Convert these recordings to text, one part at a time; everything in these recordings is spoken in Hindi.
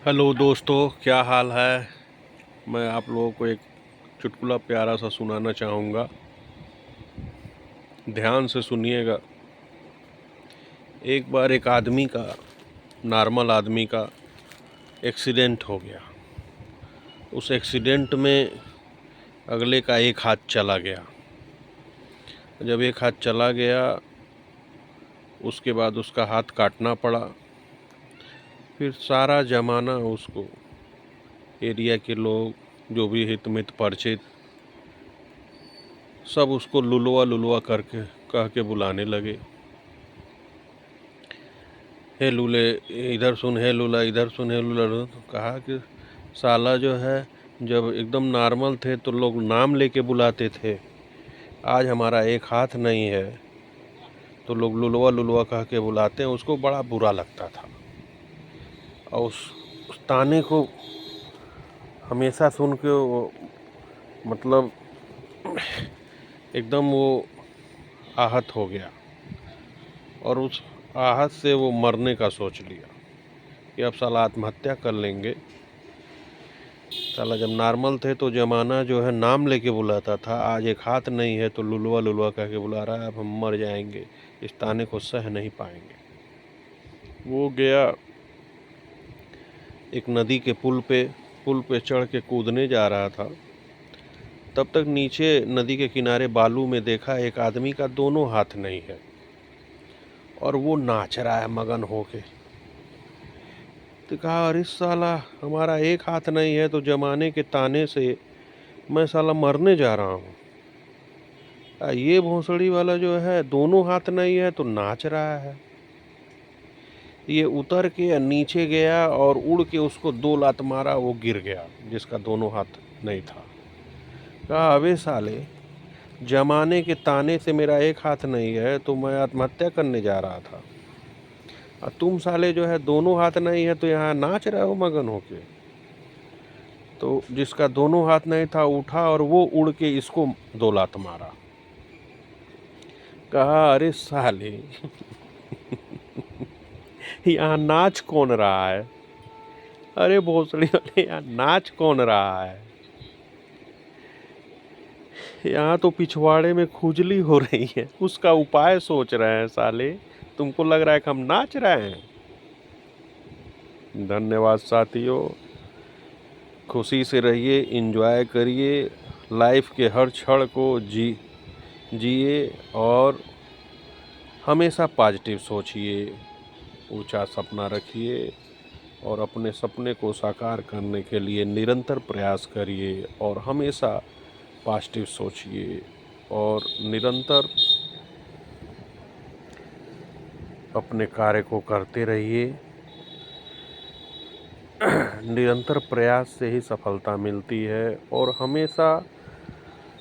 हेलो दोस्तों, क्या हाल है। मैं आप लोगों को एक चुटकुला प्यारा सा सुनाना चाहूँगा। ध्यान से सुनिएगा। एक बार एक आदमी का, नॉर्मल आदमी का एक्सीडेंट हो गया। उस एक्सीडेंट में अगले का एक हाथ चला गया। जब एक हाथ चला गया उसके बाद उसका हाथ काटना पड़ा। फिर सारा ज़माना उसको, एरिया के लोग, जो भी हित मित परिचित, सब उसको लुलवा लुलवा करके कह के बुलाने लगे। हे लूले इधर सुन, हे लूला इधर सुन, हे लूला। तो कहा कि साला जो है, जब एकदम नॉर्मल थे तो लोग नाम लेके बुलाते थे, आज हमारा एक हाथ नहीं है तो लोग लुलवा लुलवा कह के बुलाते हैं। उसको बड़ा बुरा लगता था और उस ताने को हमेशा सुन के वो, मतलब एकदम वो आहत हो गया और उस आहत से वो मरने का सोच लिया कि अब साला आत्महत्या कर लेंगे। साला जब नॉर्मल थे तो ज़माना जो है नाम लेके बुलाता था, आज एक हाथ नहीं है तो लुलवा लुलवा कह के बुला रहा है। अब हम मर जाएंगे, इस ताने को सह नहीं पाएंगे। वो गया एक नदी के पुल पे चढ़ के कूदने जा रहा था। तब तक नीचे नदी के किनारे बालू में देखा एक आदमी का दोनों हाथ नहीं है और वो नाच रहा है मगन होके। तो कहा, अरे साला हमारा एक हाथ नहीं है तो जमाने के ताने से मैं साला मरने जा रहा हूँ, ये भोंसड़ी वाला जो है दोनों हाथ नहीं है तो नाच रहा है। ये उतर के नीचे गया और उड़ के उसको 2 लात मारा, वो गिर गया जिसका दोनों हाथ नहीं था। कहा, अबे साले, जमाने के ताने से मेरा एक हाथ नहीं है तो मैं आत्महत्या करने जा रहा था, और तुम साले जो है दोनों हाथ नहीं है तो यहाँ नाच रहे हो मगन होके। तो जिसका दोनों हाथ नहीं था उठा और वो उड़ के इसको 2 लात मारा। कहा, अरे साले यहाँ नाच कौन रहा है। अरे भोसड़ी वाले, यहाँ नाच कौन रहा है। यहाँ तो पिछवाड़े में खुजली हो रही है, उसका उपाय सोच रहे हैं साले। तुमको लग रहा है कि हम नाच रहे हैं। धन्यवाद साथियों, खुशी से रहिए, एंजॉय करिए, लाइफ के हर क्षण को जिए और हमेशा पॉजिटिव सोचिए, ऊंचा सपना रखिए और अपने सपने को साकार करने के लिए निरंतर प्रयास करिए और हमेशा पॉजिटिव सोचिए और निरंतर अपने कार्य को करते रहिए। निरंतर प्रयास से ही सफलता मिलती है और हमेशा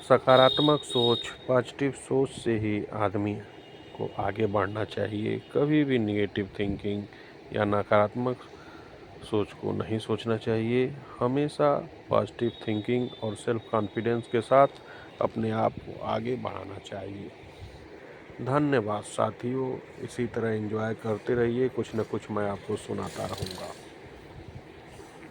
सकारात्मक सोच, पॉजिटिव सोच से ही आदमी को आगे बढ़ना चाहिए। कभी भी नेगेटिव थिंकिंग या नकारात्मक सोच को नहीं सोचना चाहिए। हमेशा पॉजिटिव थिंकिंग और सेल्फ कॉन्फिडेंस के साथ अपने आप को आगे बढ़ाना चाहिए। धन्यवाद साथियों, इसी तरह एंजॉय करते रहिए, कुछ न कुछ मैं आपको सुनाता रहूँगा।